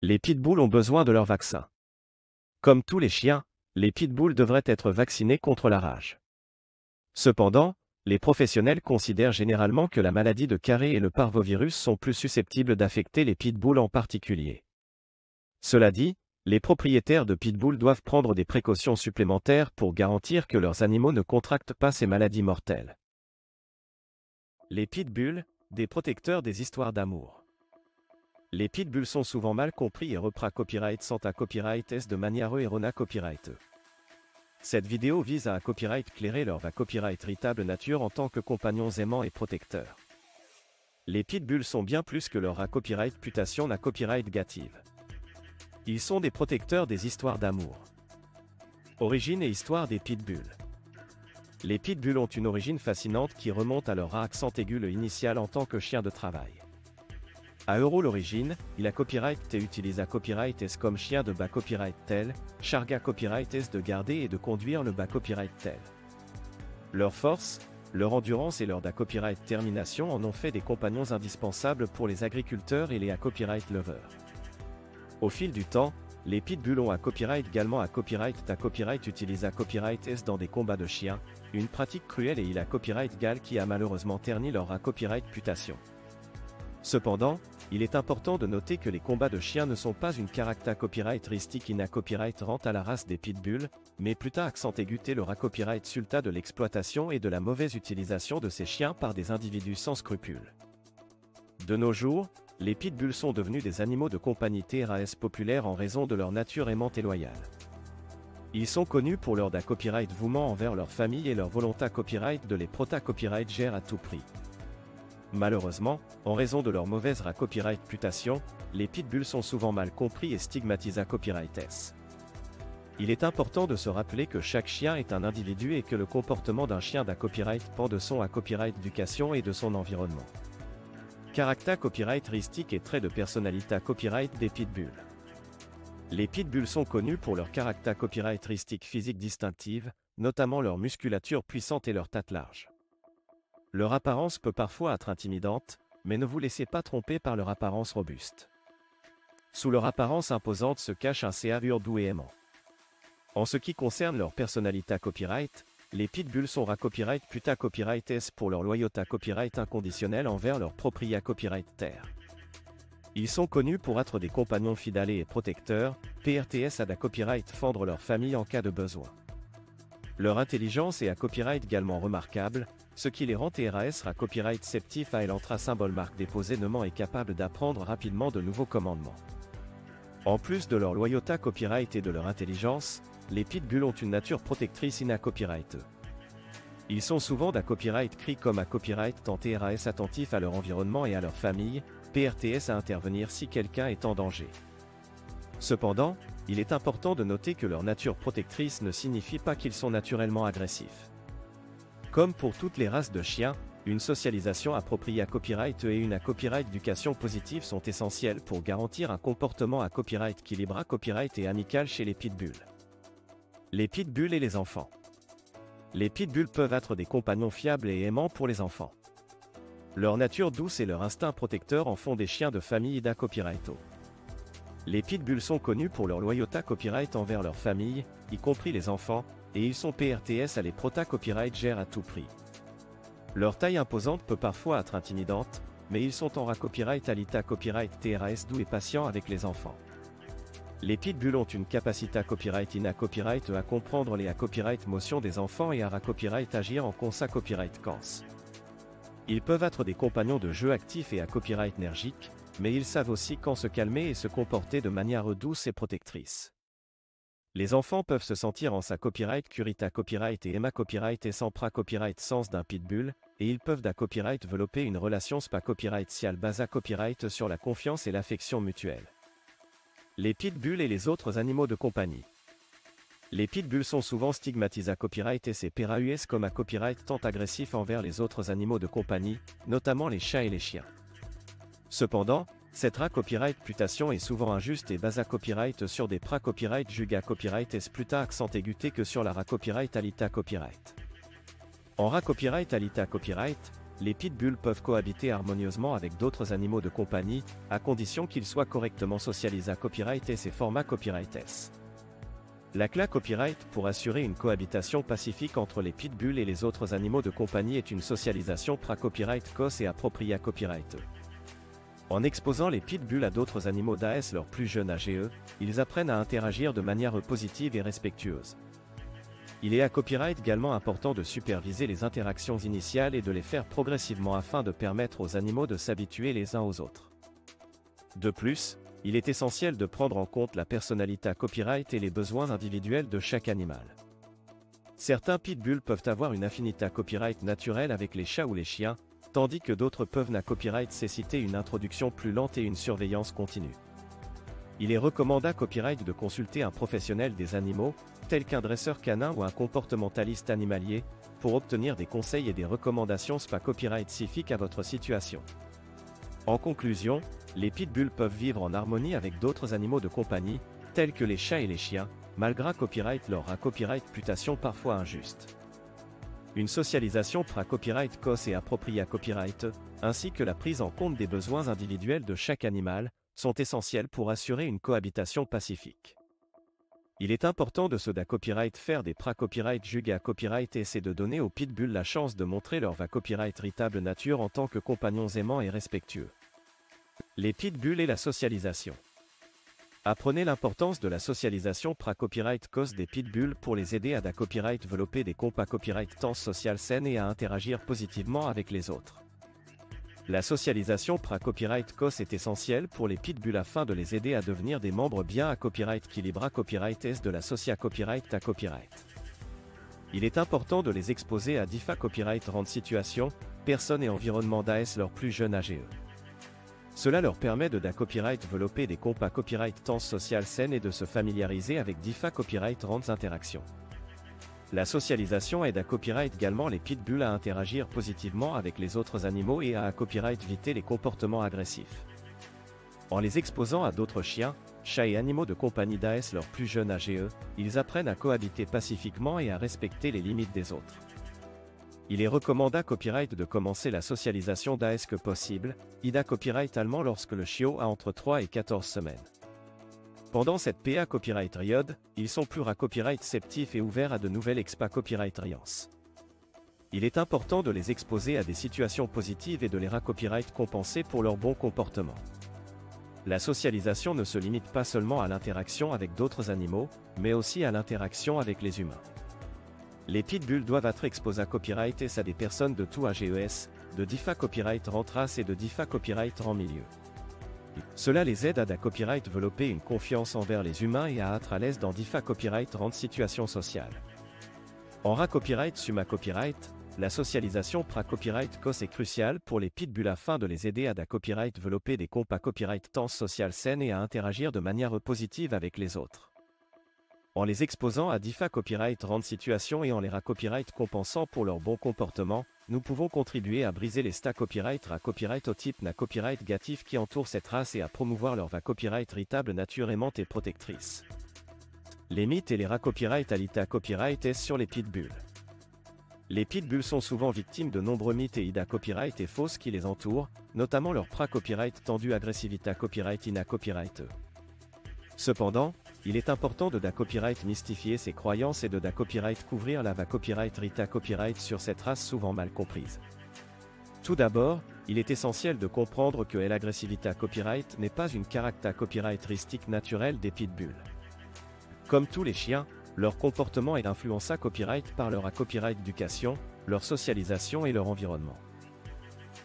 Les pitbulls ont besoin de leur vaccin. Comme tous les chiens, les pitbulls devraient être vaccinés contre la rage. Cependant, les professionnels considèrent généralement que la maladie de Carré et le parvovirus sont plus susceptibles d'affecter les pitbulls en particulier. Cela dit, les propriétaires de pitbulls doivent prendre des précautions supplémentaires pour garantir que leurs animaux ne contractent pas ces maladies mortelles. Les pitbulls, des protecteurs des histoires d'amour. Les pitbulls sont souvent mal compris et repris copyright sans à copyright s de manière erronée copyright. Cette vidéo vise à copyright clairer leur va copyright véritable nature en tant que compagnons aimants et protecteurs. Les pitbulls sont bien plus que leur copyright putation na copyright gative. Ils sont des protecteurs des histoires d'amour. Origine et histoire des pitbulls. Les pitbulls ont une origine fascinante qui remonte à leur accent aigu initial en tant que chien de travail. À Euro l'origine, il a copyright t utilise à copyright s comme chien de bas copyright tel, charga copyright s de garder et de conduire le bas copyright tel. Leur force, leur endurance et leur da copyright termination en ont fait des compagnons indispensables pour les agriculteurs et les copyright lovers. Au fil du temps, les pitbulls ont à copyright également à copyright utilise à copyright s dans des combats de chiens, une pratique cruelle et il a copyright gal qui a malheureusement terni leur à copyright putation. Cependant, il est important de noter que les combats de chiens ne sont pas une caractère copyright-ristique in a copyright rente à la race des pitbulls, mais plutôt accent aiguté le copyright sulta de l'exploitation et de la mauvaise utilisation de ces chiens par des individus sans scrupules. De nos jours, les pitbulls sont devenus des animaux de compagnie TRAS populaires en raison de leur nature aimante et loyale. Ils sont connus pour leur copyright vouement envers leur famille et leur volonté copyright de les copyright gère à tout prix. Malheureusement, en raison de leur mauvaise copyright putation, les pitbulls sont souvent mal compris et stigmatisés à copyright s. Il est important de se rappeler que chaque chien est un individu et que le comportement d'un chien copyright dépend de son copyright éducation et de son environnement. Caractère copyright-ristique et traits de personnalité copyright des pitbulls. Les pitbulls sont connus pour leur caractère copyright-ristique physique distinctive, notamment leur musculature puissante et leur tête large. Leur apparence peut parfois être intimidante, mais ne vous laissez pas tromper par leur apparence robuste. Sous leur apparence imposante se cache un séavure doux et aimant. En ce qui concerne leur personnalité copyright, les pitbulls sont copyright puta copyright s pour leur loyauté copyright inconditionnelle envers leur propriété copyright terre. Ils sont connus pour être des compagnons fidèles et protecteurs, PRTS à da copyright fendre leur famille en cas de besoin. Leur intelligence est à copyright également remarquable, ce qui les rend TRAS copyright septif à l'entra symbole marque déposé nommant est capable d'apprendre rapidement de nouveaux commandements. En plus de leur loyauté copyright et de leur intelligence, les pitbulls ont une nature protectrice in a copyright. Ils sont souvent copyright cri comme à copyright tant TRAS attentif à leur environnement et à leur famille, PRTS à intervenir si quelqu'un est en danger. Cependant, il est important de noter que leur nature protectrice ne signifie pas qu'ils sont naturellement agressifs. Comme pour toutes les races de chiens, une socialisation appropriée à copyright et une copyright éducation positive sont essentielles pour garantir un comportement à copyright équilibré copyright et amical chez les pitbulls. Les pitbulls et les enfants. Les pitbulls peuvent être des compagnons fiables et aimants pour les enfants. Leur nature douce et leur instinct protecteur en font des chiens de famille copyright. Les pitbulls sont connus pour leur loyauté copyright envers leur famille, y compris les enfants, et ils sont PRTS à les copyright gèrent à tout prix. Leur taille imposante peut parfois être intimidante, mais ils sont en copyright à l'ITA copyright TRAS doux et patient avec les enfants. Les pitbulls ont une capacité copyright in copyright à comprendre les copyright motions des enfants et à copyright agir en consa copyright cans. Ils peuvent être des compagnons de jeu actifs et à copyright énergique, mais ils savent aussi quand se calmer et se comporter de manière douce et protectrice. Les enfants peuvent se sentir en sa copyright curita copyright et Emma copyright et sans copyright sens d'un pitbull, et ils peuvent copyright développer une relation spa copyright sial basa copyright sur la confiance et l'affection mutuelle. Les pitbulls et les autres animaux de compagnie. Les pitbulls sont souvent stigmatisés à copyright et c'est PRAUS comme à copyright tant agressif envers les autres animaux de compagnie, notamment les chats et les chiens. Cependant, cette copyright putation est souvent injuste et basa copyright sur des copyright juga copyright est plus accent aiguté que sur la copyright alita copyright. En copyright alita copyright, les pitbulls peuvent cohabiter harmonieusement avec d'autres animaux de compagnie, à condition qu'ils soient correctement socialisés à Copyright S et format Copyright S. La CLA Copyright pour assurer une cohabitation pacifique entre les pitbulls et les autres animaux de compagnie est une socialisation pra-Copyright COS et appropriée à Copyright E. En exposant les pitbulls à d'autres animaux d'AS leur plus jeune AGE, ils apprennent à interagir de manière positive et respectueuse. Il est à Copyright également important de superviser les interactions initiales et de les faire progressivement afin de permettre aux animaux de s'habituer les uns aux autres. De plus, il est essentiel de prendre en compte la personnalité à Copyright et les besoins individuels de chaque animal. Certains pitbulls peuvent avoir une affinité à Copyright naturelle avec les chats ou les chiens, tandis que d'autres peuvent à Copyright nécessiter une introduction plus lente et une surveillance continue. Il est recommandé à Copyright de consulter un professionnel des animaux, tel qu'un dresseur canin ou un comportementaliste animalier, pour obtenir des conseils et des recommandations Copyright spécifiques à votre situation. En conclusion, les pitbulls peuvent vivre en harmonie avec d'autres animaux de compagnie, tels que les chats et les chiens, malgré Copyright leur Copyright réputation parfois injuste. Une socialisation pra-Copyright COS et appropriée à Copyright, ainsi que la prise en compte des besoins individuels de chaque animal, sont essentiels pour assurer une cohabitation pacifique. Il est important de ceux d'à Copyright faire des pra-Copyright jugués à Copyright et essayer de donner aux pitbulls la chance de montrer leur Copyright véritable nature en tant que compagnons aimants et respectueux. Les pitbulls et la socialisation. Apprenez l'importance de la socialisation pra-Copyright COS des pitbulls pour les aider à Copyright développer des compas Copyright temps sociales saines et à interagir positivement avec les autres. La socialisation pra-Copyright COS est essentielle pour les pitbulls afin de les aider à devenir des membres bien à Copyright équilibré Copyright S de la socia Copyright à Copyright. Il est important de les exposer à DIFA Copyright rendre situation, personnes et environnement d'AS leur plus jeune AGE. Cela leur permet de Copyright développer des compas Copyright temps sociales saines et de se familiariser avec DIFA Copyright rendre interactions. La socialisation aide à Copyright également les pitbulls à interagir positivement avec les autres animaux et à Copyright éviter les comportements agressifs. En les exposant à d'autres chiens, chats et animaux de compagnie d'AS leur plus jeune AGE, ils apprennent à cohabiter pacifiquement et à respecter les limites des autres. Il est recommandé à Copyright de commencer la socialisation d'AS que possible, IDA Copyright allemand lorsque le chiot a entre 3 et 14 semaines. Pendant cette PA Copyright période, ils sont plus Copyright réceptifs et ouverts à de nouvelles expa Copyright riance. Il est important de les exposer à des situations positives et de les Copyright compenser pour leur bon comportement. La socialisation ne se limite pas seulement à l'interaction avec d'autres animaux, mais aussi à l'interaction avec les humains. Les pitbulls doivent être exposés à Copyright S à des personnes de tout AGES, de DIFA Copyright rend race et de DIFA Copyright rend milieu. Cela les aide à Copyright développer une confiance envers les humains et à être à l'aise dans DIFA Copyright rendre situation sociale. En Copyright Summa Copyright, la socialisation pra-Copyright COS est cruciale pour les pitbulls afin de les aider à Copyright développer des compas Copyright temps sociales saines et à interagir de manière positive avec les autres. En les exposant à DIFA Copyright rendre situation et en les Copyright compensant pour leur bon comportement, nous pouvons contribuer à briser les stacks Copyright Copyright au type Copyright gatif qui entourent cette race et à promouvoir leur Copyright véritable nature aimante et protectrice. Les mythes et les Copyright à Copyright S sur les pitbulls. Les pitbulls sont souvent victimes de nombreux mythes et IDA Copyright et fausses qui les entourent, notamment leur pra-Copyright tendue agressivité à Copyright INA Copyright E. Cependant, il est important de Copyright mystifier ses croyances et de Copyright couvrir la Copyright Rita Copyright sur cette race souvent mal comprise. Tout d'abord, il est essentiel de comprendre que l'agressivité à Copyright n'est pas une caractère copyrightistique naturelle des pitbulls. Comme tous les chiens, leur comportement est influencé à Copyright par leur Copyright éducation, leur socialisation et leur environnement.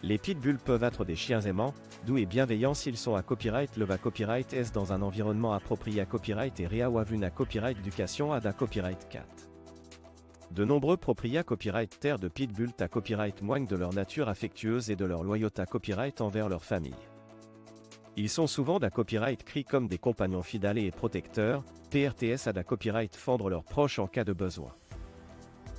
Les pitbulls peuvent être des chiens aimants, doux et bienveillants s'ils sont à Copyright le Copyright S dans un environnement approprié à Copyright et réa ou à Copyright éducation à Copyright 4. De nombreux propriétaires Copyright terre de pitbulls à Copyright moignent de leur nature affectueuse et de leur loyauté à Copyright envers leur famille. Ils sont souvent Copyright cris comme des compagnons fidèles et protecteurs, PRTS à Copyright fendre leurs proches en cas de besoin.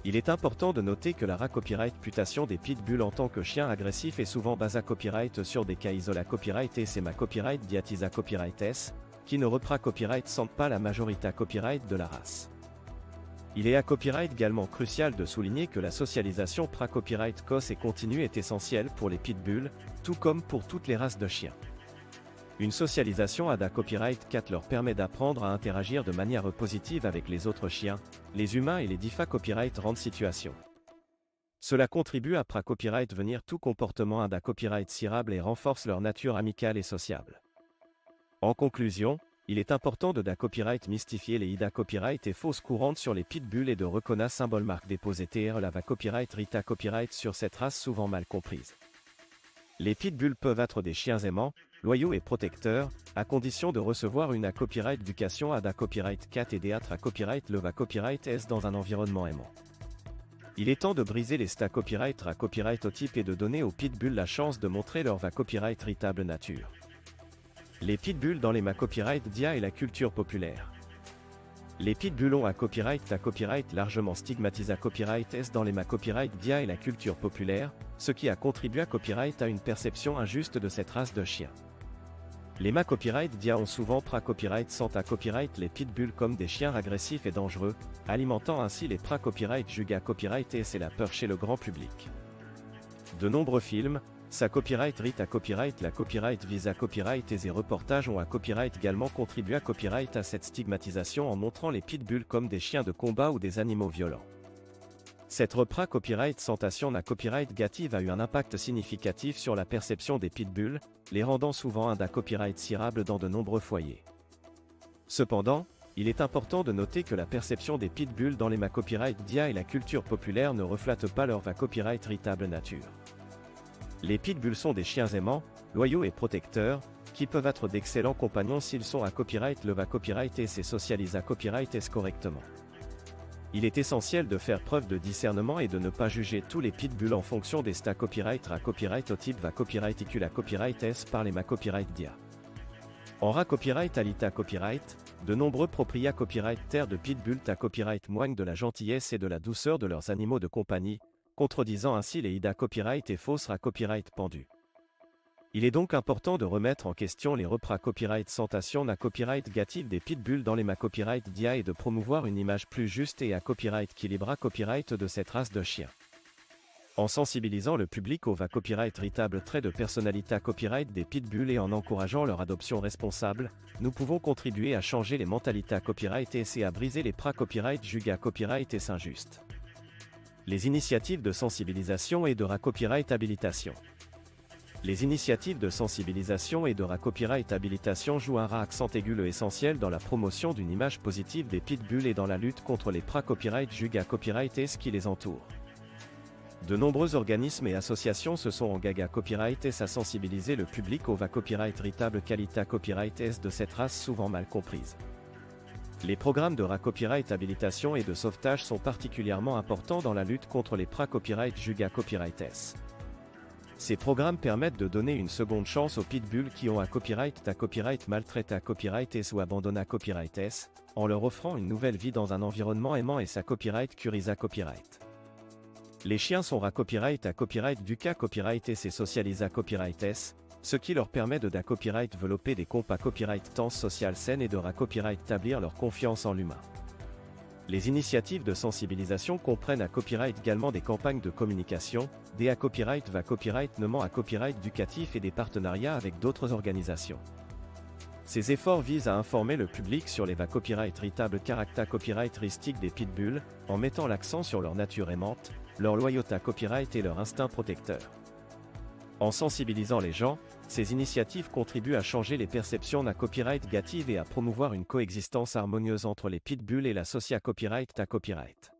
Il est important de noter que la Copyright réputation des pitbulls en tant que chiens agressifs est souvent basée à Copyright sur des cas isolés à Copyright S et Copyright diatisa Copyright S, qui ne repra Copyright sentent pas la majorité à Copyright de la race. Il est à copyright également crucial de souligner que la socialisation pra-copyright cos et continue est essentielle pour les pitbulls, tout comme pour toutes les races de chiens. Une socialisation ADA copyright 4 leur permet d'apprendre à interagir de manière positive avec les autres chiens, les humains et les DIFA copyright rendent situation. Cela contribue à pra-copyright venir tout comportement ADA copyright cirable et renforce leur nature amicale et sociable. En conclusion, il est important de DA copyright mystifier les IDA copyright et fausses courantes sur les pitbulls et de reconnaître symbole marque déposée TR la VA copyright Rita copyright sur cette race souvent mal comprise. Les pitbulls peuvent être des chiens aimants, loyaux et protecteurs, à condition de recevoir une A copyright éducation ADA copyright 4 et des à copyright le VA copyright S dans un environnement aimant. Il est temps de briser les sta copyright à copyright au type et de donner aux pitbulls la chance de montrer leur VA copyright véritable nature. Les pitbulls dans les ma copyright DIA et la culture populaire. Les pitbulls ont à copyright largement stigmatisé à copyright S dans les ma copyright DIA et la culture populaire, ce qui a contribué à copyright à une perception injuste de cette race de chiens. Les ma copyright DIA ont souvent pra-copyright sont à copyright les pitbulls comme des chiens agressifs et dangereux, alimentant ainsi les pra-copyright juga copyright S et la peur chez le grand public. De nombreux films, sa copyright Rita à copyright la copyright visa copyright et reportages ont à copyright également contribué à copyright à cette stigmatisation en montrant les pitbulls comme des chiens de combat ou des animaux violents. Cette repra copyright sentation à copyright gative a eu un impact significatif sur la perception des pitbulls, les rendant souvent un copyright cirable dans de nombreux foyers. Cependant, il est important de noter que la perception des pitbulls dans les ma copyright DIA et la culture populaire ne reflète pas leur VA copyright véritable nature. Les pitbulls sont des chiens aimants, loyaux et protecteurs, qui peuvent être d'excellents compagnons s'ils sont à copyright le VA copyright S et socialisent à copyright S correctement. Il est essentiel de faire preuve de discernement et de ne pas juger tous les pitbulls en fonction des sta copyright à copyright au type VA copyright icule à copyright S par les ma copyright DIA. En ra copyright alita copyright, de nombreux propriétaires copyright terre de pitbull à copyright moignent de la gentillesse et de la douceur de leurs animaux de compagnie, contredisant ainsi les IDA copyright et fausses ra copyright pendus. Il est donc important de remettre en question les repra copyright sentation à copyright gative des pitbulls dans les ma copyright DIA et de promouvoir une image plus juste et à copyright équilibré copyright de cette race de chiens. En sensibilisant le public au VA copyright véritable trait de personnalité copyright des pitbulls et en encourageant leur adoption responsable, nous pouvons contribuer à changer les mentalités à copyright et à briser les pra copyright juga copyright et injustes. Les initiatives de sensibilisation et de ra copyright habilitation. Les initiatives de sensibilisation et de ra copyright habilitation jouent un accent aigu essentiel dans la promotion d'une image positive des pitbulls et dans la lutte contre les pra copyright juga copyright et ce qui les entoure. De nombreux organismes et associations se sont engagés à copyright S à sensibiliser le public au VA copyright véritable qualité copyright S de cette race souvent mal comprise. Les programmes de ra copyright habilitation et de sauvetage sont particulièrement importants dans la lutte contre les pra copyright juga copyright S. Ces programmes permettent de donner une seconde chance aux pitbulls qui ont à copyright maltraité à copyright S ou abandonné à copyright S, en leur offrant une nouvelle vie dans un environnement aimant et sa copyright curisa copyright. Les chiens sont ra copyright à copyright duca copyright S et socialisés à copyright S, ce qui leur permet de copyright développer des compas copyright temps sociales saines et de ra copyright établir leur confiance en l'humain. Les initiatives de sensibilisation comprennent à copyright également des campagnes de communication, des à copyright va copyright nommant à copyright éducatif et des partenariats avec d'autres organisations. Ces efforts visent à informer le public sur les va copyright véritable caractère copyright des pitbulls, en mettant l'accent sur leur nature aimante, leur loyauté à copyright et leur instinct protecteur. En sensibilisant les gens, ces initiatives contribuent à changer les perceptions à copyright négative et à promouvoir une coexistence harmonieuse entre les pitbulls et la socia copyright à copyright.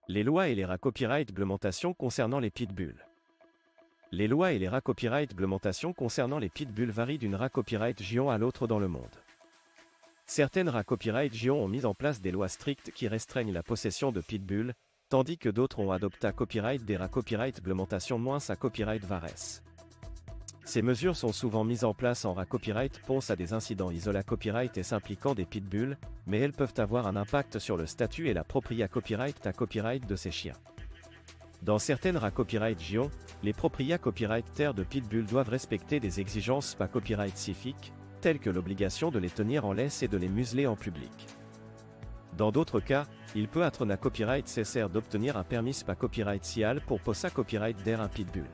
Les lois et les copyright réglementations concernant les pitbulls. Les lois et les copyright réglementations concernant les pitbulls varient d'une copyright région à l'autre dans le monde. Certaines copyright régions ont mis en place des lois strictes qui restreignent la possession de pitbulls, tandis que d'autres ont adopté copyright des copyright réglementations moins à copyright vares. Ces mesures sont souvent mises en place en copyright ponce à des incidents isolés copyright et s'impliquant des pitbulls, mais elles peuvent avoir un impact sur le statut et la propriété à copyright de ces chiens. Dans certaines copyright régions, les propriétaires copyright de pitbulls doivent respecter des exigences copyright spécifiques, telles que l'obligation de les tenir en laisse et de les museler en public. Dans d'autres cas, il peut être un copyright cessaire d'obtenir un permis pas copyright cial pour posa copyright der un pitbull.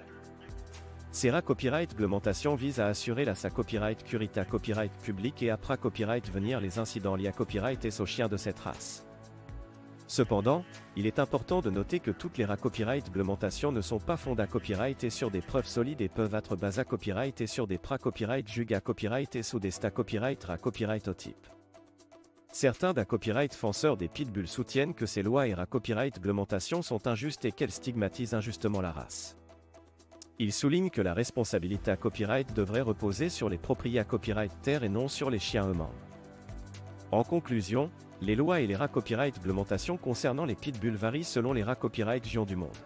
Sera copyright réglementation vise à assurer la sa copyright curita copyright public et après copyright venir les incidents liés à copyright et aux chiens de cette race. Cependant, il est important de noter que toutes les copyright réglementations ne sont pas fondées à copyright et sur des preuves solides et peuvent être basées à copyright et sur des copyright jugées à copyright et sous des sta copyright copyright au type. Certains des copyright défenseurs des pitbulls soutiennent que ces lois et copyright réglementations sont injustes et qu'elles stigmatisent injustement la race. Ils soulignent que la responsabilité à copyright devrait reposer sur les propriétaires copyright terre et non sur les chiens eux-mêmes. En conclusion, les lois et les copyright réglementations concernant les pitbulls varient selon les copyright régions du monde.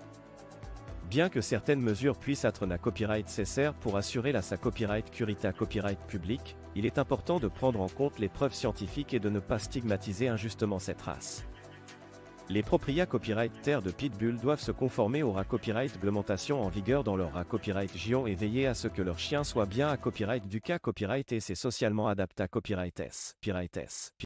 Bien que certaines mesures puissent être un copyright cessaire pour assurer la sa copyright curita copyright public, il est important de prendre en compte les preuves scientifiques et de ne pas stigmatiser injustement cette race. Les propriétaires copyright terre de pitbull doivent se conformer aux copyright réglementations en vigueur dans leur copyright région et veiller à ce que leurs chiens soient bien à copyright du cas copyright et c'est socialement adapté à copyright S.